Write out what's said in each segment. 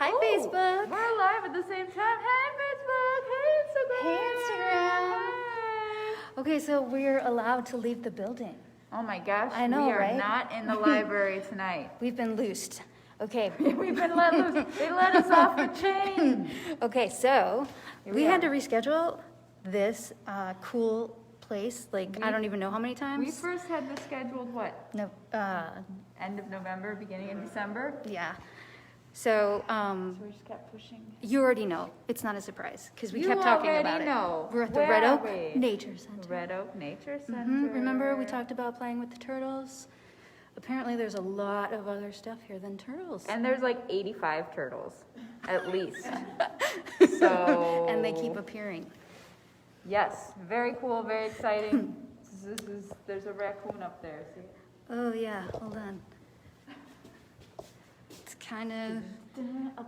Hi, Facebook. We're live at the same time. Hey, Facebook. Hey, Instagram. Hey, Instagram. Hey. Okay, so we're allowed to leave the building. Oh my gosh. I know, we are right? not in the library tonight. We've been loosed. Okay. We've been let loose. They let us off the chain. Okay, so Here we we had are. to reschedule this cool place, like, I don't even know how many times. We first had this scheduled, what? No, End of November, beginning of December? yeah. So, So we just kept pushing. you already know. It's not a surprise, because we You kept talking already about it. know. We're at the Where Red are Oak we? Nature Center. Red Oak Nature Center. Remember we talked about playing with the turtles? Apparently there's a lot of other stuff here than turtles. And there's like 85 turtles, at least. So. And they keep appearing. Yes, very cool, very exciting. There's a raccoon up there, see? Oh yeah, hold on. It's kind of,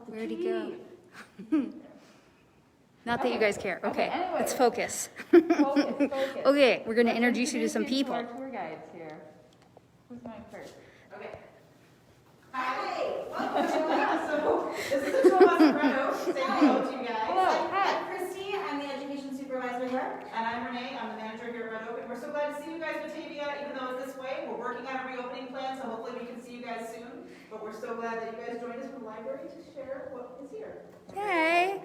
where'd he go? Not that you guys care. Okay, anyway. let's focus. Focus. Okay, we're gonna Let's introduce you to some introduce people. Our tour guides here. Who's going first? Okay. Hi. Welcome. So this is the tour bus from Red Oak. Say hello to you guys. Hello. Hi. I'm Christy. I'm the education supervisor here. And I'm Renee. I'm the manager here at Red Oak. And we're so glad to see you guys, Batavia, even though it's this way. We're working on a reopening plan, so hopefully we can see you guys soon. But we're so glad that you guys joined us from the library to share what is here. Yay.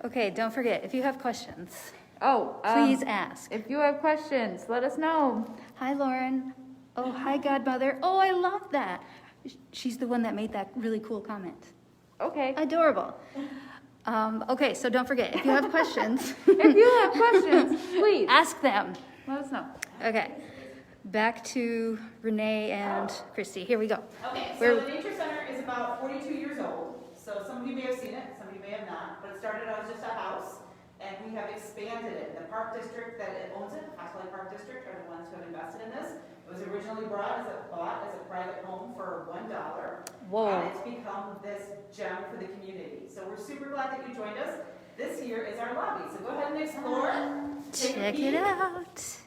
Okay, don't forget, if you have questions, Oh, please ask. if you have questions, let us know. Hi, Lauren. Oh, hi, Godmother. Oh, I love that. She's the one that made that really cool comment. Okay. Adorable. Okay, so don't forget, if you have questions, If you have questions, please ask them. let us know. Okay, back to Renee and Christy. Here we go. Okay, so We're- the Nature Center is about 42 years old. So some of you may have seen it, some of you may have not. But it started out as just a house, and we have expanded it. The park district that owns it, Hospital Park District, are the ones who have invested in this. It was originally bought as a private home for $1. Whoa. And it's become this gem for the community. So we're super glad that you joined us. This here is our lobby. So go ahead and explore. Take a Check peek. it out.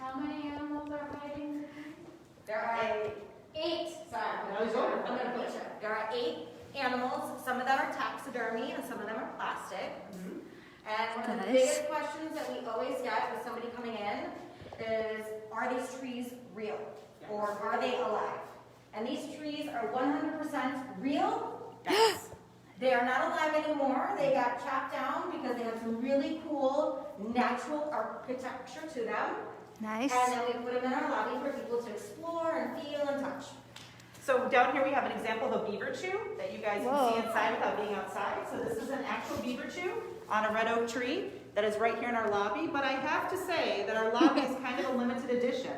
How many animals are hiding? There are 8. Sorry, No, it's over. I'm gonna put you. There are 8 animals. Some of them are taxidermy and some of them are plastic. Mhm. And one of the Nice. biggest questions that we always get with somebody coming in is, are these trees real? Or are they alive? And these trees are 100% real. Yes. They are not alive anymore. They got chopped down because they have some really cool natural architecture to them. Nice. And then we put them in our lobby for people to explore and feel and touch. So down here we have an example of a beaver chew that you guys can Whoa. see inside without being outside. So this is an actual beaver chew on a red oak tree that is right here in our lobby. But I have to say that our lobby is kind of a limited edition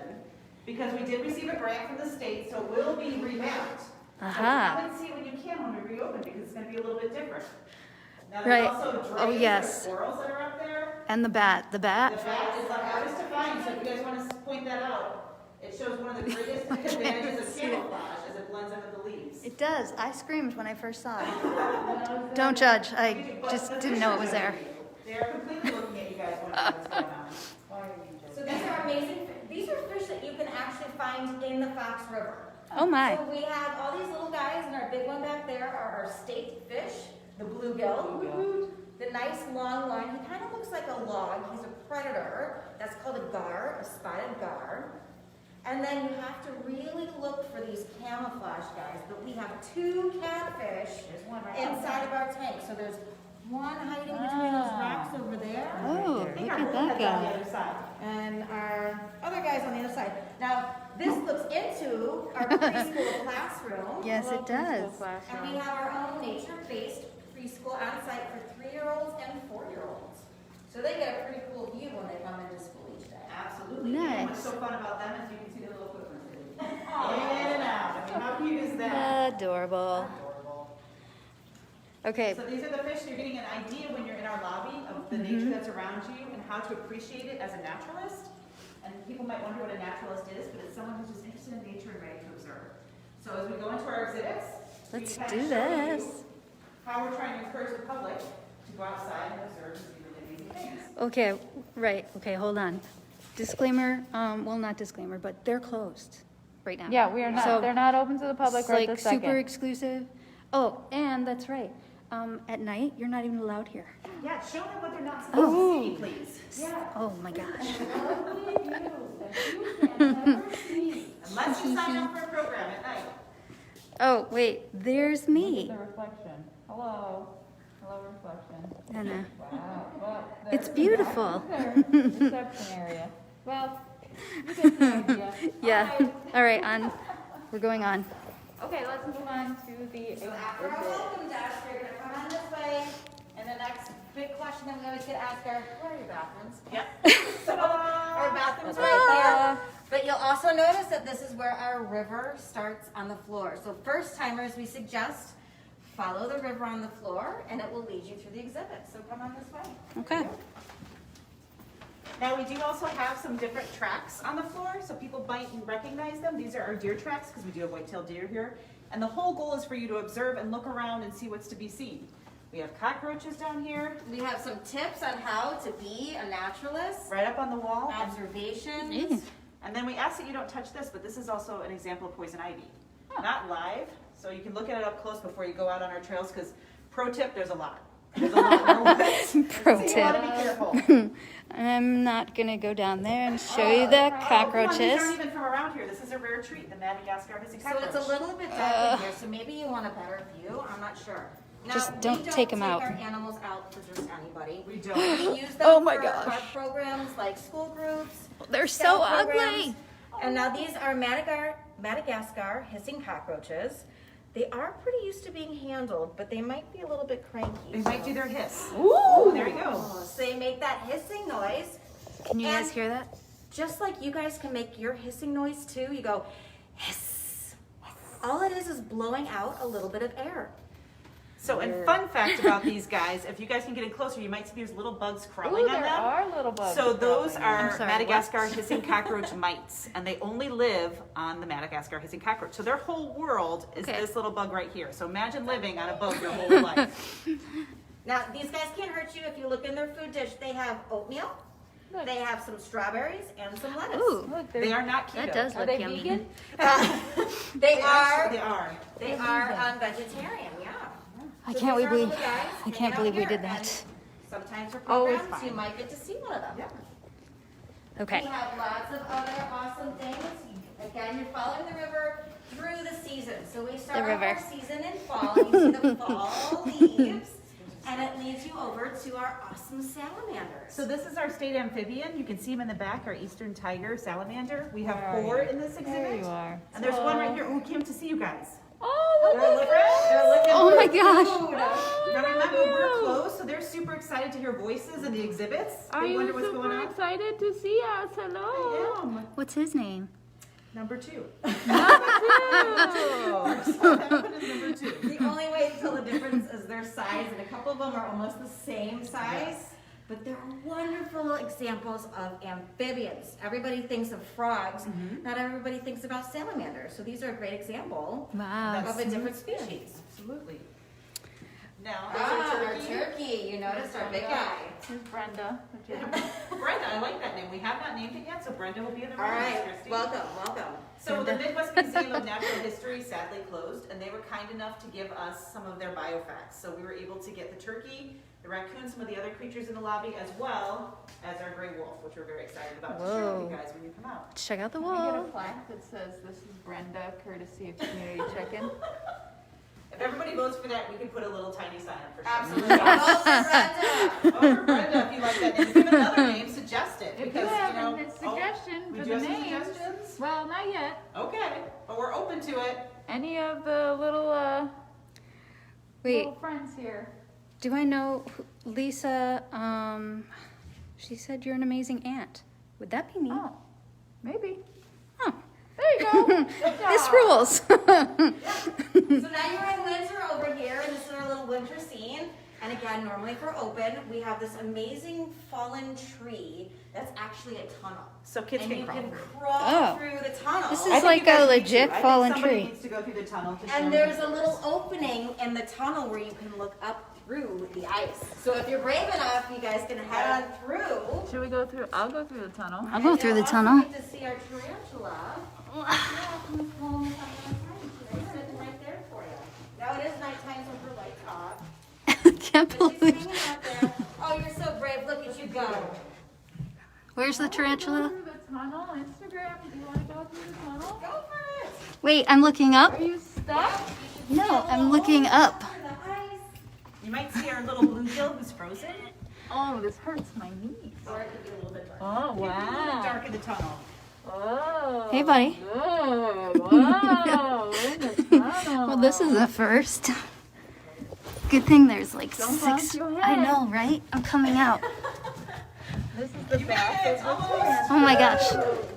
because we did receive a grant from the state, so it will be revamped. So Aha. come and see when you can when we reopen because it's going to be a little bit different. Now Right. there's also Oh, drays, yes. there's squirrels that are up there. And the bat. The The bat? bat is the hardest to find, so if you guys want to point that out, it shows one of the greatest advantages of camouflage as it blends in with the leaves. It does. I screamed when I first saw it. Don't judge. I But just the didn't fish know it are was there. They are completely looking at you guys wondering what's going on. Why are you So just? these are amazing, these are fish that you can actually find in the Fox River. Oh my. So we have all these little guys, and our big one back there are our state fish, the bluegill. The nice long one, he kind of looks like a log, he's a predator. That's called a gar, a spotted gar. And then you have to really look for these camouflage guys, but we have 2 catfish inside of our tank. So there's one hiding between those rocks over there. Oh, I think look our at bullhead's that on the guy. other side. And our other guys on the other side. Now, this looks into our preschool classroom. Yes, it does. And we have our own nature-based preschool on site for 3-year-olds and 4-year-olds. So they get a pretty cool view when they come into school each day. Absolutely. Nice. And what's so fun about them is you can see the little footprints. In and out. I mean, how cute is that? Adorable. Adorable. Okay. So these are the fish. You're getting an idea when you're in our lobby of the nature that's around you and how to appreciate it as a naturalist. And people might wonder what a naturalist is, but it's someone who's just interested in nature and ready to observe. So as we go into our exhibits, Let's we kind do of show you this. how we're trying to encourage the public to go outside and observe and see really amazing things. Okay, right. Okay, hold on. Disclaimer, well, not disclaimer, but they're closed right now. Yeah, we are not. So They're not open to the public it's right like this second. super exclusive. Oh, and that's right. At night, you're not even allowed here. Yeah, show them what they're not supposed to see, please. Oh my gosh. Unless you sign up for a program at night. Oh, wait, there's Look me. at the reflection. Hello. Hello, reflection. Anna. Wow. Well, It's there's beautiful. their reception area. Well, you get the idea. Yeah. All right, we're going on. Okay, let's move on to the So after our welcome desk, you're gonna come on this way, and the next big question that we always get asked are, where are your bathrooms? Yep. So our bathroom's right there. But you'll also notice that this is where our river starts on the floor. So first timers, we suggest follow the river on the floor, and it will lead you through the exhibit. So come on this way. Okay. Now, we do also have some different tracks on the floor, so people might recognize them. These are our deer tracks, because we do have white-tailed deer here. And the whole goal is for you to observe and look around and see what's to be seen. We have cockroaches down here, We have some tips on how to be a naturalist, right up on the wall. observations. Ew. And then we ask that you don't touch this, but this is also an example of poison ivy. Not live, so you can look at it up close before you go out on our trails, because pro tip, there's a lot. There's a lot more woods. Pro So you want to tip. be careful. I'm not gonna go down there and show you the Oh, come on, these cockroaches. aren't even from around here. This is a rare treat, the Madagascar hissing So cockroach. it's a little bit dark in here, so maybe you want a better view. I'm not sure. Now, Just we don't take 'em out. our animals out for just anybody. We don't. We use them Oh my for gosh. our programs like school groups. They're scout so programs. ugly. And now these are Madagascar hissing cockroaches. They are pretty used to being handled, but they might be a little bit cranky. They might do their hiss. Ooh, there you go. So they make that hissing noise. Can you guys And- hear that? Just like you guys can make your hissing noise too, you go hiss. All it is blowing out a little bit of air. So, and fun fact about these guys, if you guys can get in closer, you might see there's little bugs crawling Ooh, on there them. are little bugs. So those crawling. are I'm sorry, Madagascar hissing cockroach mites, and they only live on the Madagascar hissing cockroach. So their whole world is Okay. this little bug right here. So imagine living on a boat your whole life. Now, these guys can't hurt you if you look in their food dish. They have oatmeal, Look. they have some strawberries, and some lettuce. Ooh, Look, They are not keto. that does Are look they yummy. vegan? They Actually, are. they are. They are vegetarian. Yeah. I So can't these are believe little guys I hanging can't out believe we here, did and that. Sometimes for Oh, it's programs, you fine. might get to see one of them. Yeah. Okay. We have lots of other awesome things. Again, you're following the river through the season. So we start The off river. our season in fall. You see the fall leaves, and it leads you over to our awesome salamanders. So this is our state amphibian. You can see him in the back, our eastern tiger salamander. We have Where are 4 you? in this There exhibit. you are. And there's one right here. Who came to see you guys? Oh, They're look looking, at they're looking Oh for my gosh. food. Now remember, we're closed, so they're super excited to hear voices in the exhibits. Are They you wonder what's going super on. excited to see us? Hello. I am. What's his name? Number 2. Oh. So that one is number 2. The only way to tell the difference is their size, and a couple of them are almost the same size. But they're wonderful examples of amphibians. Everybody thinks of frogs. Not everybody thinks about salamanders. So these are a great example Wow. of a different species. Absolutely. Now, there's Our our turkey. turkey. You noticed our big guy. Here's Brenda. Brenda, I like that name. We have not named it yet, so Brenda will be in the All room. right, Christy. welcome, welcome. So the Midwest Museum of Natural History sadly closed, and they were kind enough to give us some of their biofacts. So we were able to get the turkey, the raccoon, some of the other creatures in the lobby, as well as our gray wolf, which we're very excited about to share with Whoa. you guys when you come out. Check out the Can I get a wall. plaque that says this is Brenda, courtesy of Community Check-in? If everybody votes for that, we can put a little tiny sign up for sure. Absolutely. Oh, Brenda. Vote for Brenda if you like that name. If you have another name, suggest it. If you because, have know, a suggestion we for do the have some names. suggestions? Well, not yet. Okay, but we're open to it. Any of the little Wait, little friends here? do I know Lisa? She said you're an amazing aunt. Would that be me? Oh, maybe. Oh, There you go. this rules. So now you're in winter over here, and this is our little winter scene. And again, normally if we're open, we have this amazing fallen tree that's actually a tunnel. So kids And can you crawl can through. crawl Oh. through the tunnel. This I is think like you guys a need legit to. I fallen think somebody tree. needs to go through the tunnel to show And them there's the a little opening in the tunnel where you can look up through the ice. So if you're brave enough, you guys can head on through. Should we go through? I'll go through the tunnel. I'll go through the You'll also tunnel. get to see our tarantula. She's sitting right there for you. Now it is nighttime, so her lights off. can't believe. Hanging out there. Oh, you're so brave. Look at you go. Where's the tarantula? Through the tunnel, Instagram. Do you want to go through the tunnel? Go for it. Wait, I'm looking up. Are you stuck? No, I'm looking up. The ice. You might see our little bluegill who's frozen. Oh, this hurts my knees. Or it could be a little bit dark. Oh, It could be a little wow. dark in the tunnel. Oh. Hey, buddy. Good. Wow. In the tunnel. Well, this is a first. Good thing there's like Don't 6. bump your I head. know, right? I'm coming out. This is the You made back. it, almost. Oh my gosh.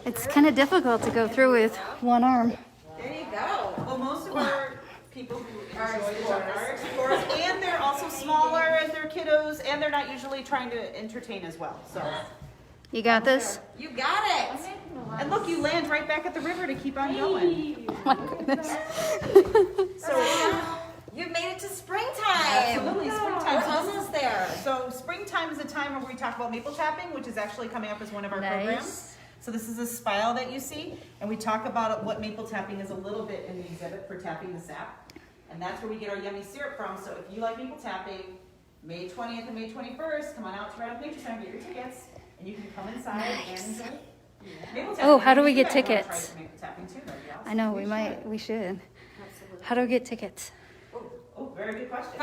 It's kind of difficult to go through with one arm. There you go. Well, most of our people who enjoy the dark are explorers, and they're also smaller, and they're kiddos, and they're not usually trying to entertain as well. So, You got this? You got it. and look, you land right back at the river to keep on going. Oh my goodness. So, You've made it to springtime. absolutely, We're springtime. almost there. So springtime is a time where we talk about maple tapping, which is actually coming up as one of our programs. Nice. So this is a spile that you see, and we talk about what maple tapping is a little bit in the exhibit for tapping the sap. And that's where we get our yummy syrup from. So if you like maple tapping, May 20th and May 21st, come on out to Red Oak Nature Center, get your tickets, and you can come inside and enjoy maple tapping. Oh, how do we You get guys wanna try tickets? some maple tapping too, that'd be awesome. I know, we should. How do we get tickets? Oh, very good question.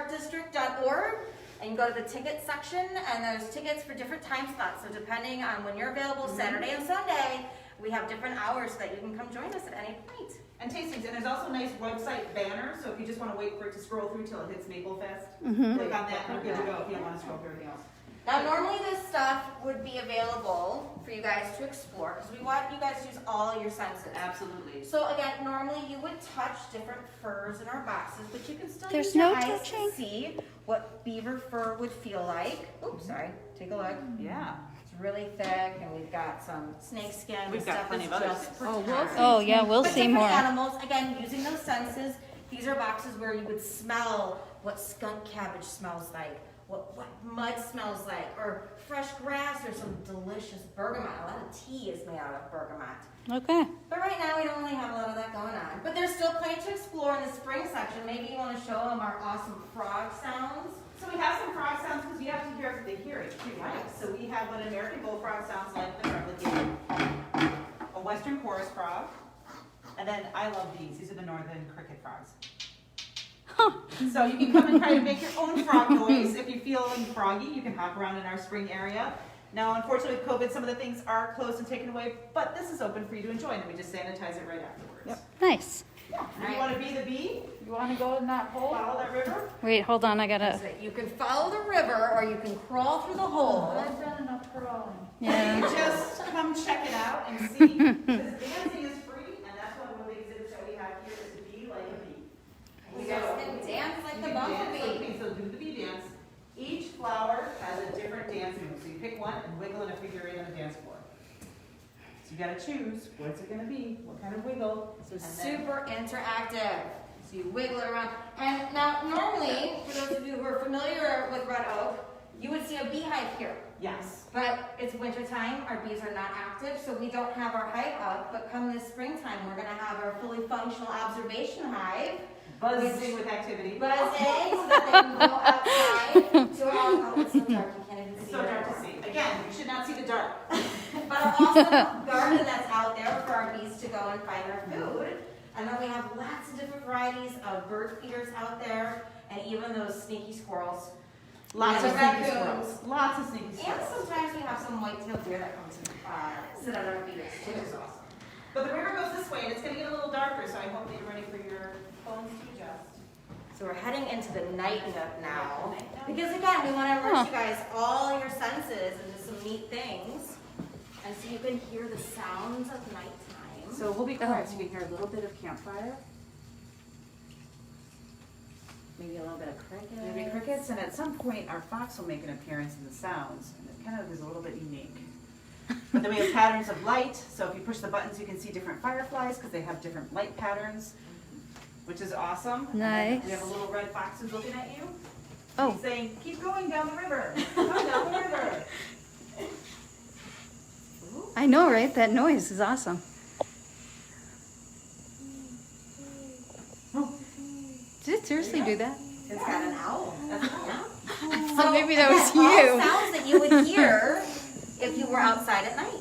FoxLakeParkDistrict.org, and you go to the ticket section, and there's tickets for different time slots. So depending on when you're available, Saturday and Sunday, we have different hours so that you can come join us at any point. And tastings, and there's also nice website banners, so if you just want to wait for it to scroll through till it hits Maple Fest, click on that and you're good to go if you don't want to scroll through everything else. Now, normally this stuff would be available for you guys to explore, because we want you guys to use all your senses. Absolutely. So again, normally you would touch different furs in our boxes, but you can still There's use your no eyes touching? to see what beaver fur would feel like. Oops, sorry. Take a look. Yeah. It's really thick, and we've got some snake skin. We've and got stuff plenty that's of other just things. for Oh, we'll cat. see. Oh yeah, we'll But see different more. animals, again, using those senses. These are boxes where you would smell what skunk cabbage smells like, what mud smells like, or fresh grass, or some delicious bergamot. A lot of tea is made out of bergamot. Okay. But right now, we don't really have a lot of that going on. But there's still plenty to explore in the spring section. Maybe you want to show them our awesome frog sounds. So we have some frog sounds because you have to hear the hearing too, right? So we have what an American bullfrog sounds like, the replicated, a Western chorus frog, and then I love these. These are the northern cricket frogs. So you can come and try to make your own frog noise if you're feeling froggy. You can hop around in our spring area. Now, unfortunately, with COVID, some of the things are closed and taken away, but this is open for you to enjoy, and then we just sanitize it right afterwards. Yep. Nice. If you want to be the bee, You want to go in that hole? follow that river. Wait, hold on, I gotta. So you can follow the river, or you can crawl through the hole. I've done enough crawling. Yeah. Just come check it out and see. Because dancing is free, and that's one of the exhibits that we have here is to be like a bee. You guys can dance like You the can dance bumblebee. like me, so do the bee dance. Each flower has a different dance move, so you pick one and wiggle in a figure eight on the dance floor. So you gotta choose, what's it gonna be, what kind of wiggle. So and then- super interactive. So you wiggle it around. And now, normally, for those of you who are familiar with Red Oak, you would see a beehive here. Yes. But it's wintertime, our bees are not active, so we don't have our hive up. But come this springtime, we're gonna have our fully functional observation hive. Buzzing with activity. Buzzing, so that they can go outside to our, oh, it's so dark, you can't even It's see so it dark to anymore. see. Again, you should not see the dark. But our awesome garden that's out there for our bees to go and find their food. And then we have lots of different varieties of bird feeders out there, and even those sneaky squirrels. Lots And of the sneaky raccoons. squirrels. Lots of sneaky And squirrels. sometimes we have some white-tailed deer that come to sit on our feeders too. Which is awesome. But the river goes this way, and it's gonna get a little darker, so I hope that you're ready for your phones to adjust. So we're heading into the night now. Because again, we want to immerse you guys all your senses into some neat things. And so you can hear the sounds of nighttime. So we'll be quiet so you can hear a little bit of campfire, Maybe a little bit of crickets. maybe crickets, and at some point our fox will make an appearance in the sounds, and it kind of is a little bit unique. But then we have patterns of light, so if you push the buttons you can see different fireflies because they have different light patterns, which is awesome. And then Nice. we have a little red fox who's looking at you. Oh. He's saying, keep going down the river, come down the river. I know, right? That noise is awesome. Oh. Did it seriously do that? It's got an owl. Oh, maybe that was all you. sounds that you would hear if you were outside at night.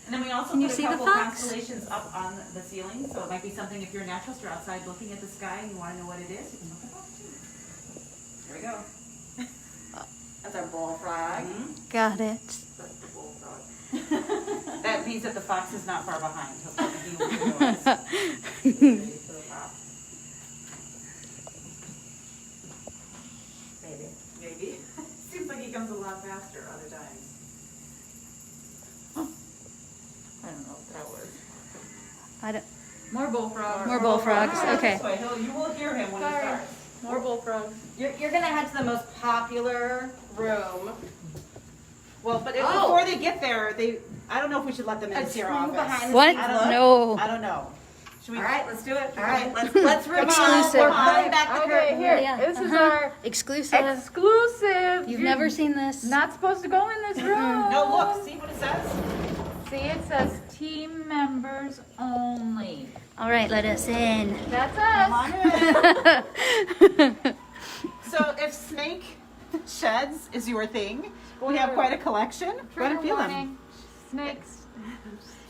And then we also Can you put a see the couple fox? constellations up on the ceiling, so it might be something if you're a naturalist or outside looking at the sky and you want to know what it is, you can look it up too. There we go. That's our bullfrog. Got it. That's the bullfrog. That means that the fox is not far behind. He'll start making a weird noise. Ready for the pop. Maybe. Maybe. Seems like he comes a lot faster other times. I don't know if that works. I don't, More bullfrogs. More bullfrogs, okay. This way. You will hear him when he Sorry. starts. More bullfrogs. You're gonna head to the most popular room. Well, but Oh. before they get there, I don't know if we should let them A into your true office. behind the what? scenes look. No. I don't know. Should we? All right, let's do it. All right, let's reveal. Exclusive. We're pulling back the Okay, curtain. here. Yeah, This is uh-huh. our Exclusive. exclusive. You've You're never seen this? not supposed to go in this room. No, look. See what it says? See, it says team members only. All right, let us in. That's Come us. on in. So if snake sheds is your thing, we have quite a collection. Go ahead Trigger and feel them. warning. Snakes.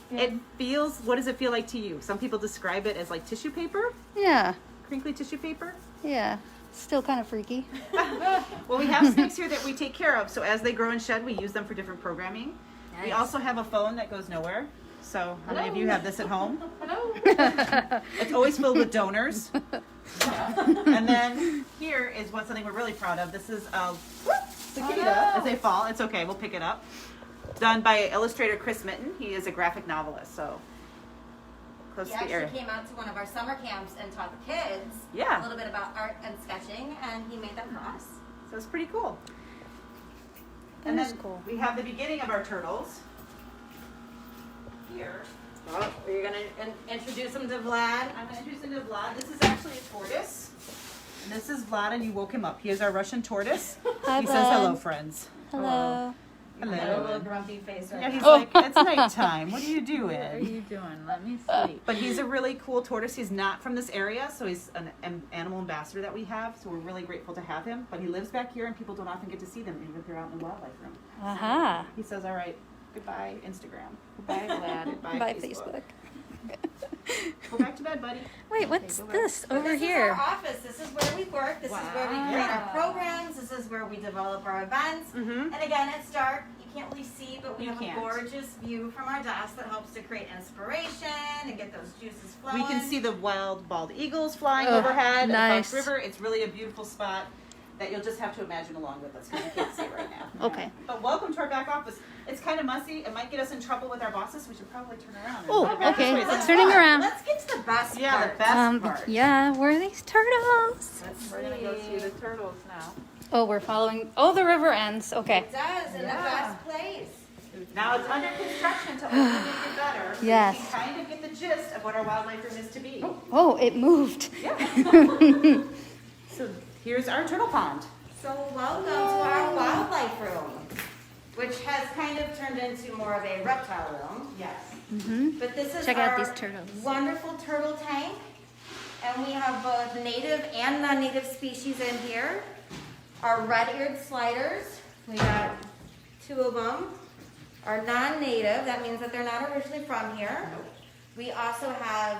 It feels, what does it feel like to you? Some people describe it as like tissue paper, Yeah, crinkly tissue paper. yeah. Still kind of freaky. Well, we have snakes here that we take care of. So as they grow and shed, we use them for different programming. We Nice. also have a phone that goes nowhere. So how many of you have this at home? Hello. It's always filled with donors. And then here is something we're really proud of. This is a cicada. no. As they fall, it's okay. We'll pick it up. Done by illustrator Chris Mitten. He is a graphic novelist. So close He to the area. actually came out to one of our summer camps and taught the kids Yeah. a little bit about art and sketching, and he made that for us. So it's pretty cool. That And is then cool. we have the beginning of our turtles. Here. Well, you're gonna introduce him to Vlad. I'm going to introduce him to Vlad. This is actually a tortoise. And this is Vlad, and you woke him up. He is our Russian tortoise. Hi, He says hello, Vlad. friends. Hello. Got a little Hello. grumpy face right Yeah, he's now. like, it's nighttime. What are you What are doing? you doing? Let me sleep. But he's a really cool tortoise. He's not from this area, so he's an animal ambassador that we have. So we're really grateful to have him. But he lives back here, and people don't often get to see them, even if they're out in the wildlife room. Aha. He says, all right, goodbye, Instagram. Goodbye, Vlad. Goodbye, Bye, Facebook. Go back to bed, buddy. Wait, what's go back. this over This here? is our office. This is where we work. This is where we create our Wow. programs. This is where we develop our events. Mm-hmm. And again, it's dark. You can't really see, but we You have can't. a gorgeous view from our desk that helps to create inspiration and get those juices flowing. We can see the wild bald eagles flying Oh, overhead at nice. Fox River. It's really a beautiful spot that you'll just have to imagine along with us because you can't see it right now. Okay. But welcome to our back office. It's kind of messy. It might get us in trouble with our bosses. We should probably turn around. And Oh, go back this okay. way. Let's Let's- turning around. Let's get to the best Yeah, part. the best part. Yeah, where are these turtles? Let's We're gonna go see the turtles now. Oh, we're following. Oh, the river ends. Okay. It does, in the Yeah. best place. Now it's under construction to open it get better. So Yes. You can kind of get the gist of what our wildlife room is to be. Oh, it moved. So here's our turtle pond. So welcome to our wildlife room, which has kind of turned into more of a reptile room. Yes. Mm-hmm. But this is Check our out these turtles. wonderful turtle tank. And we have both native and non-native species in here. Our red-eared sliders, we got 2 of them. Our non-native, that means that they're not originally from here. We also have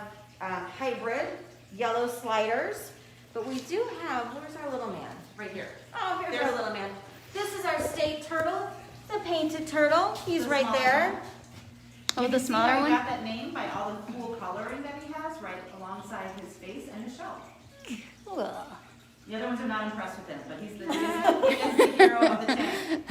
hybrid yellow sliders. But we do have, where's our little man? Right here. Oh, here's There's- our little man. This is our state turtle, the painted turtle. He's The right smaller there. one. Oh, You the can see smaller how one? he got that name by all the cool coloring that he has right alongside his face and his shell. Ugh. The other ones are not impressed with him, but he's the hero of the tank.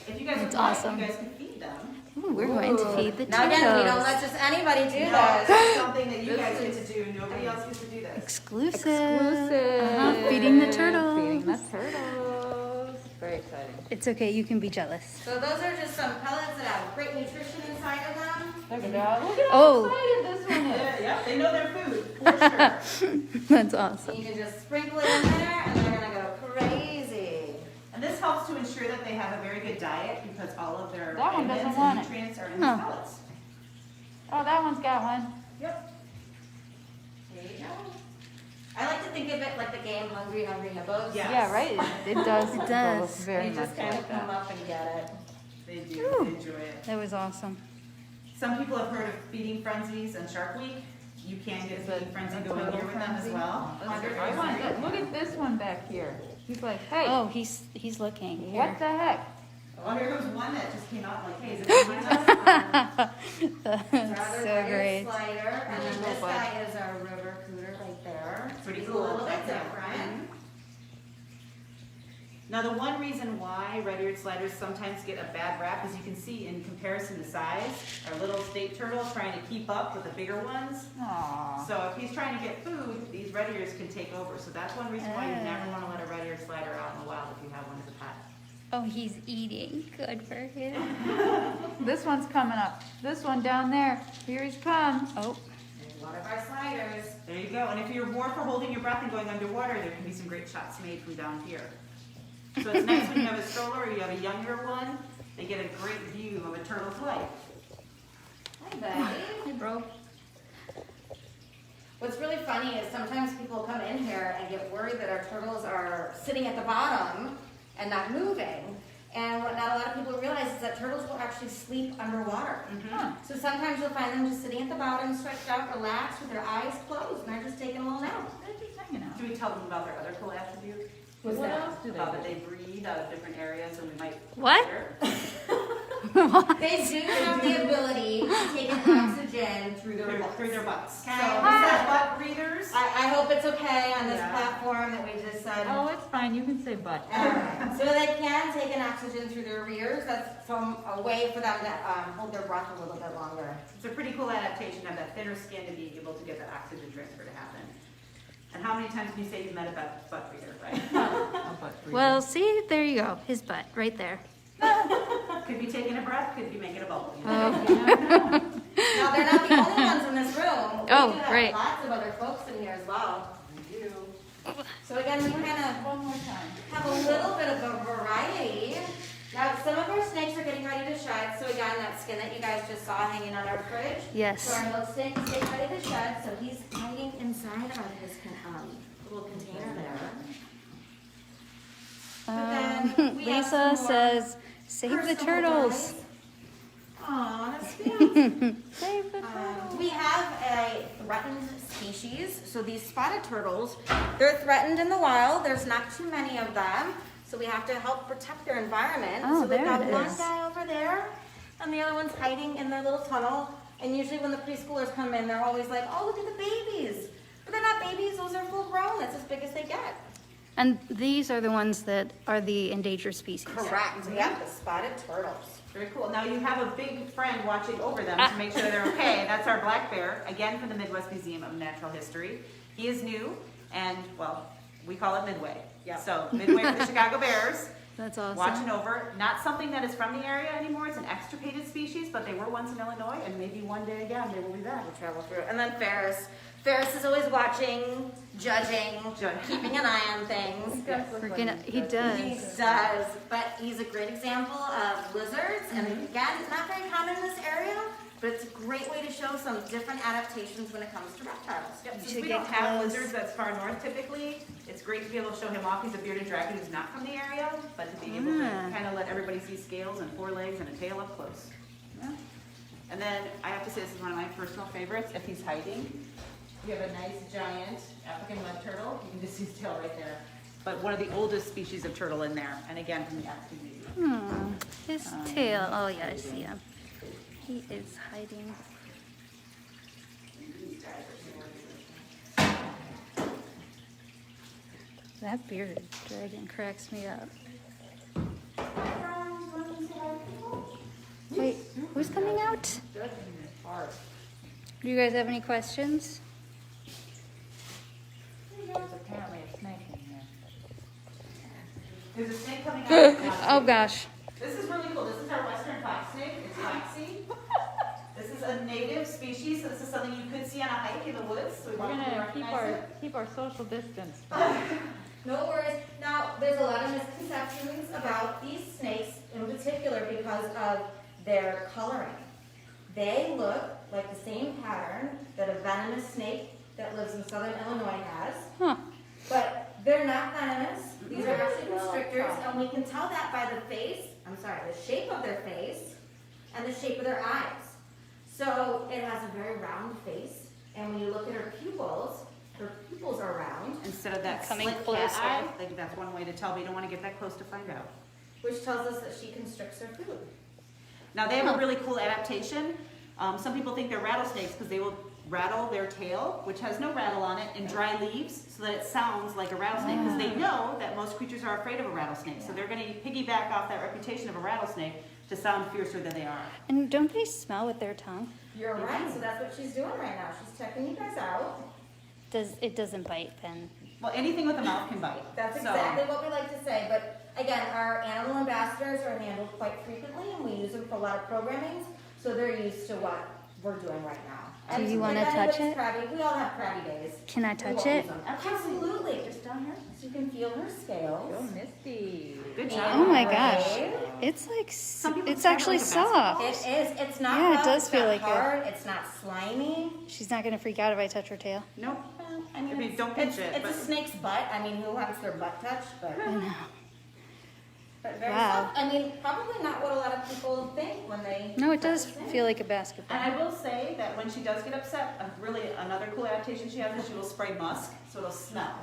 If you guys would That's like, awesome. you guys can feed them. Ooh, we're going to feed the Now again, we don't turtles. let just anybody do No, this. this is something that you guys get to do. Nobody else gets to do this. Exclusive. Exclusive. Feeding the turtles. Feeding the turtles. Very exciting. It's okay, you can be jealous. So those are just some pellets that have great nutrition inside of them. Look at how Oh. excited this one is. Yeah, they know their food, for sure. That's And awesome. you can just sprinkle it in there and they're gonna go crazy. And this helps to ensure that they have a very good diet because all of their That one doesn't vitamins want and it. nutrients are in the Huh. pellets. Oh, that one's got one. Yep. There you go. I like to think of it like the game Hungry Hungry Hippos. Yeah. Yeah, right, it does. It does. go very They much just kind like of come that. up and get it. They do, Ooh. they enjoy it. That was awesome. Some people have heard of feeding frenzies and Shark Week. You can get a feeding frenzy going here with them as well. I want that. Look at this one back here. He's like, hey, Oh, he's looking here. what the heck? Oh, here goes one that just came out like, hey, is it behind us? That's Rather so weird great. Slider, and then Little this bud. guy is our river cooter right there. Pretty He's cool. a little bit Yeah. different. Now, the one reason why red-eared sliders sometimes get a bad rap is you can see in comparison to size, our little state turtle trying to keep up with the bigger ones. Aww. So if he's trying to get food, these red-ears can take over. So that's one reason why you never want to let a red-eared slider out in the wild if you have one as a pet. Oh, he's eating. Good for him. This one's coming up. This one down there. Here he's come. Oh, There's one of our sliders. There you go. And if you're more for holding your breath and going underwater, there can be some great shots made from down here. So it's nice when you have a stroller or you have a younger one, they get a great view of a turtle's life. Hi, buddy. hey, bro. What's really funny is sometimes people come in here and get worried that our turtles are sitting at the bottom and not moving. And what not a lot of people realize is that turtles will actually sleep underwater. Huh. So sometimes you'll find them just sitting at the bottom, stretched out, relaxed, with their eyes closed, and they're just taking a little nap. They're just hanging out. Should we tell them about their other cool attributes? What's What that? else do they About that do? they breed out of different areas and we might. What? They do have the ability to take in oxygen through their butts. Through their butts. So- Is that butt breathers? I hope it's okay on this Yeah. platform that we just said. Oh, it's fine. You can say butt. So they can take in oxygen through their ears. That's a way for them to hold their breath a little bit longer. It's a pretty cool adaptation of that thinner skin to be able to get that oxygen transfer to happen. And how many times can you say you've met a butt breeder, right? A butt breather. Well, see, there you go. His butt, right there. Could be taking a breath, could be making a bubble. You know? Oh. You never know. Now, they're not the only ones in this room. We Oh, do have great. lots of other folks in here as well. We do. So again, we kind of One more time. have a little bit of a variety. Now, some of our snakes are getting ready to shed. So again, that skin that you guys just saw hanging on our fridge. Yes. So our milk snake is getting ready to shed. So he's hiding inside of his little container there. we have Lisa some more says, save the personal turtles. guys. Aw, that's cute. Save the turtle. We have a threatened species. So these spotted turtles, they're threatened in the wild. There's not too many of them. So we have to help protect their environment. Oh, so we've there got it one is. guy over there, and the other one's hiding in their little tunnel. And usually when the preschoolers come in, they're always like, oh, look at the babies. But they're not babies, those are full grown. That's as big as they get. And these are the ones that are the endangered species. Correct. Yeah, the spotted turtles. Very cool. Now you have a big friend watching over them to make sure they're okay. That's our black bear, again from the Midwest Museum of Natural History. He is new, and well, we call it Midway. Yep. So Midway for the Chicago Bears, That's awesome. watching over. Not something that is from the area anymore. It's an extirpated species, but they were once in Illinois, and maybe one day again they will be back. We'll travel through. And then Ferris. Ferris is always watching, judging, keeping an eye on things. He does look like Freaking, he He does. does, but he's a great example of lizards, and again, it's not very common in this area, but it's a great way to show some different adaptations when it comes to reptiles. Yep, You since should we get don't have close. lizards that's far north typically, it's great to be able to show him off. He's a bearded dragon who's not from the area, but to be able to Ah. kind of let everybody see scales and 4 legs and a tail up close. Yeah. And then I have to say, this is one of my personal favorites. If he's hiding, we have a nice giant African mud turtle. You can just see his tail right there. But one of the oldest species of turtle in there, and again from the African Museum. His tail. Oh, yeah, I see him. He is hiding. That bearded dragon cracks me up. Wait, who's coming out? Judging is hard. Do you guys have any questions? There's apparently a snake in here. There's a snake coming out. Oh, gosh. This is really cool. This is our western fox snake. It's waxy. This is a native species, so this is something you could see on a hike in the woods. So we We're want you to gonna keep recognize it. keep our social distance. No worries. Now, there's a lot of misconceptions about these snakes in particular because of their coloring. They look like the same pattern that a venomous snake that lives in southern Illinois has. Huh. But they're not venomous. These are actually constrictors, and we can tell that by the the shape of their face and the shape of their eyes. So it has a very round face, and when you look at her pupils are round, Instead of that Coming slit closer. cat eye, I think that's one way to tell, but you don't want to get that close to find out. which tells us that she constricts her food. Now, they have a really cool adaptation. Some people think they're rattlesnakes because they will rattle their tail, which has no rattle on it, in dry leaves so that it sounds like a rattlesnake, because they know that most creatures are afraid of a rattlesnake. So they're going to piggyback off that reputation of a rattlesnake to sound fiercer than they are. And don't they smell with their tongue? You're right, so that's what she's doing right now. She's checking you guys out. It doesn't bite then? Well, anything with a mouth can bite. That's So- exactly what we like to say, but again, our animal ambassadors are handled quite frequently, and we use them for a lot of programming, so they're used to what we're doing right now. Do And you wanna if anybody's touch it? Crabby, we all have crabby days. Can I We touch won't it? use them. Absolutely, just down here, so you can feel her scales. Go Misty. Good And job. Oh my gosh. brave. It's like, Some people it's describe it actually like a basketball. soft. It is, it's not Yeah, it rough, does it's feel not like it. hard, it's not slimy. She's not gonna freak out if I touch her tail. Nope. I mean, mean, don't pinch it, It's but- a snake's butt, I mean, who wants their butt touched, but. I know. But very Wow. soft. I mean, probably not what a lot of people think when they. No, it does touch the feel like a basketball. And I will say that when she does get upset, really another cool adaptation she has is she will spray musk, so it'll smell.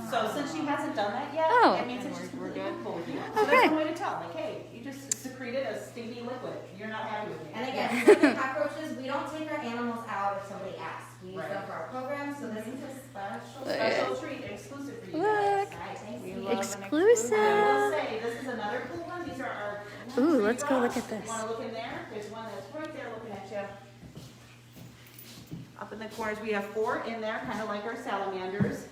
So since she hasn't done that yet, Oh. it means it's just We're completely good. comfortable with you. So Okay. that's one way to tell, like, hey, you just secreted a stinky liquid. You're not happy with me. And again, with the cockroaches, we don't take our animals out if somebody asks. We use Right. them for our program, so this is a special. Special treat, exclusive for you Look. guys. Alright, thanks. We Steve. love an Exclusive. I will say, this is another cool one. These are our. Ooh, let's go look trees. at this. You wanna look in there? There's one that's right there looking at you. Up in the corners, we have 4 in there, kind of like our salamanders.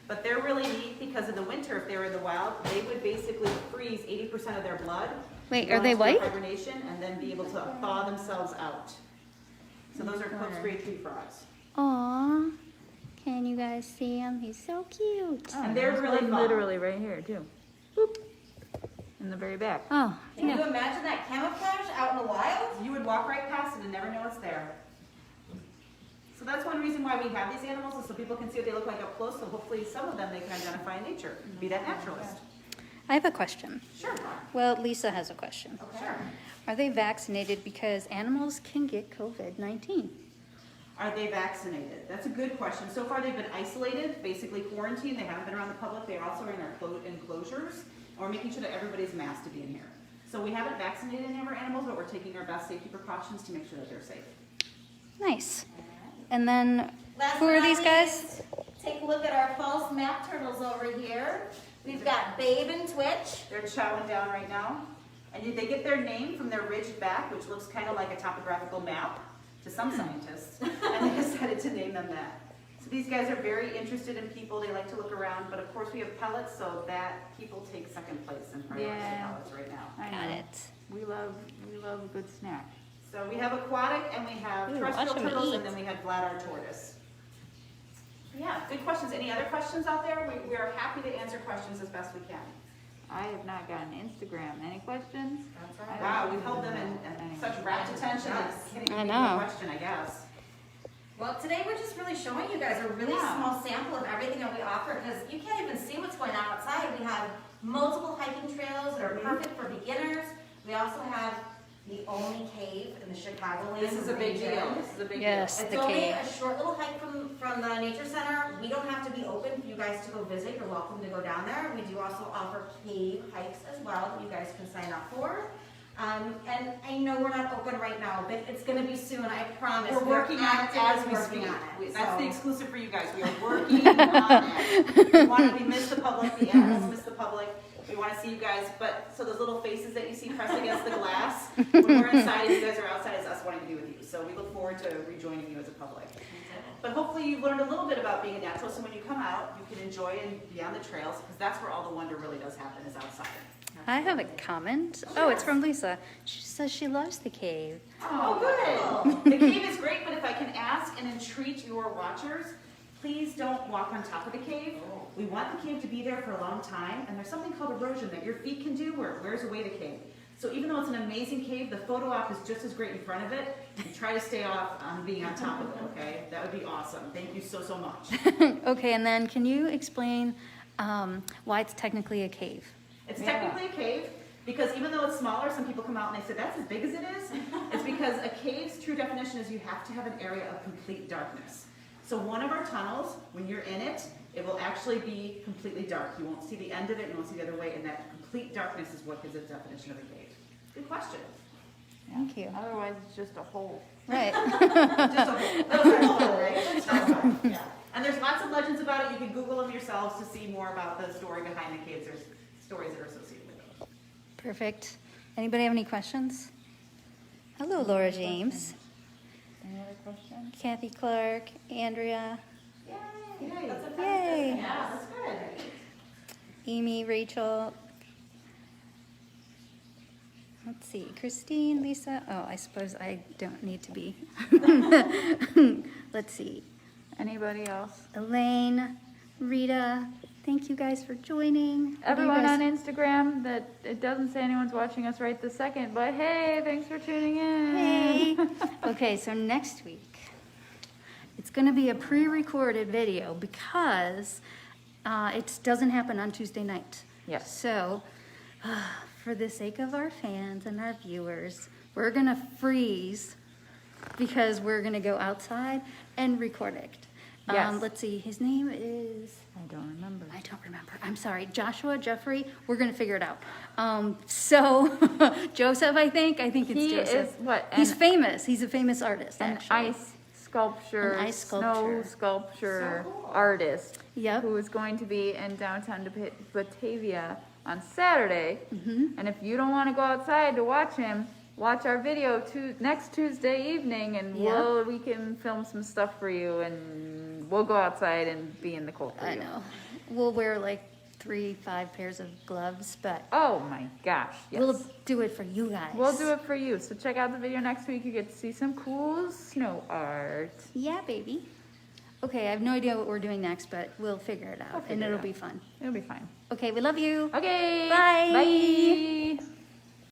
But they're really neat because in the winter, if they were in the wild, they would basically freeze 80% of their blood. Wait, go are they into their white? Hibernation and then be able to thaw themselves out. So those are Cook's Great Tree Frogs. Aww. Can you guys see him? He's so cute. And they're there's really one fun. literally right here too. Boop. In the very back. Oh, Can you yeah. imagine that camouflage out in the wild? You would walk right past it and never know it's there. So that's one reason why we have these animals, is so people can see what they look like up close, so hopefully some of them they can identify in nature, be that naturalist. I have a question. Sure. Well, Lisa has a question. Sure. Are they vaccinated because animals can get COVID-19? Are they vaccinated? That's a good question. So far, they've been isolated, basically quarantined. They haven't been around the public. They're also in our enclosures, and we're making sure that everybody's masked to be in here. So we haven't vaccinated any of our animals, but we're taking our best safety precautions to make sure that they're safe. Nice. And then, Last who but are not these guys? least, take a look at our false map turtles over here. We've got Babe and Twitch. They're chowing down right now. And they get their name from their ridged back, which looks kind of like a topographical map to some scientists. And they decided to name them that. So these guys are very interested in people. They like to look around. But of course, we have pellets, so that people take second place in priority Yeah. pellets right now. I Got know. it. We love a good snack. So we have aquatic, and we have Ooh, terrestrial watch 'em turtles, eat. and then we have bladder tortoise. Yeah, good questions. Any other questions out there? We are happy to answer questions as best we can. I have not gotten Instagram. Any questions? That's right. Wow, we've held them in such rapt attention. I can't even I give you know. a question, I guess. Well, today we're just really showing you guys a really Yeah. small sample of everything that we offer, because you can't even see what's going on outside. We have multiple hiking trails that are perfect for beginners. We also have the only cave in the Chicagoland This is a big region. deal. This is a big Yes. deal. It's The only cave. a short little hike from the nature center. We don't have to be open for you guys to go visit. You're welcome to go down there. We do also offer cave hikes as well that you guys can sign up for. And I know we're not open right now, but it's gonna be soon, I promise. We're working on it actively as we working speak. on it, That's so. the exclusive for you guys. We are working on it. We miss the public, the animals miss the public. We want to see you guys, but, so those little faces that you see pressed against the glass, when we're inside and you guys are outside, is us wanting to be with you. So we look forward to rejoining you as a public. But hopefully you've learned a little bit about being a naturalist, so when you come out, you can enjoy and be on the trails, because that's where all the wonder really does happen, is outside. I have a comment. Oh, it's from Lisa. She says she loves the cave. Oh, good. The cave is great, but if I can ask and entreat your watchers, please don't walk on top of the cave. We want the cave to be there for a long time, and there's something called erosion that your feet can do where it wears away the cave. So even though it's an amazing cave, the photo op is just as great in front of it. And try to stay off on being on top of it, okay? That would be awesome. Thank you so, so much. Okay, and then can you explain why it's technically a cave? It's Yeah. technically a cave because even though it's smaller, some people come out and they say, that's as big as it is. It's because a cave's true definition is you have to have an area of complete darkness. So one of our tunnels, when you're in it, it will actually be completely dark. You won't see the end of it, you won't see the other way, and that complete darkness is what gives it the definition of a cave. Good question. Thank you. Otherwise, it's just a hole. Right. Just a whole, that's a whole, right? That's fine, yeah. And there's lots of legends about it. You can Google them yourselves to see more about the story behind the caves. There's stories that are associated with them. Perfect. Anybody have any questions? Hello, Laura James, Any other questions? Kathy Clark, Andrea, Yay. That's a fun Yay. system. Yeah, that's good. Amy, Rachel. Let's see, Christine, Lisa. Oh, I suppose I don't need to be. Let's see, Anybody else? Elaine, Rita. Thank you guys for joining. What do you Everyone guys- on Instagram, that it doesn't say anyone's watching us right this second, but hey, thanks for tuning in. Hey. Okay, so next week, it's going to be a pre-recorded video because it doesn't happen on Tuesday night. Yes. So, for the sake of our fans and our viewers, we're going to freeze because we're going to go outside and record it. Yes. Let's see, his name is... I don't remember. I don't remember. I'm sorry. Joshua, Jeffrey, we're going to figure it out. So, Joseph, I think it's He Joseph. is what? He's famous. He's a famous artist, An actually. ice sculpture, An ice snow sculpture. sculpture So cool. artist Yep. who is going to be in downtown Batavia on Saturday. Mm-hmm. And if you don't want to go outside to watch him, watch our video next Tuesday evening, and Yeah. we can film some stuff for you, and we'll go outside and be in the cold for I you. know. We'll wear like 3-5 pairs of gloves, but Oh my gosh, yes. we'll do it for you guys. We'll do it for you. So check out the video next week. You get to see some cool snow art. Yeah, baby. Okay, I have no idea what we're doing next, but we'll figure it We'll out, figure and it it'll out. be fun. It'll be fine. Okay, we love you. Okay. Bye. Bye.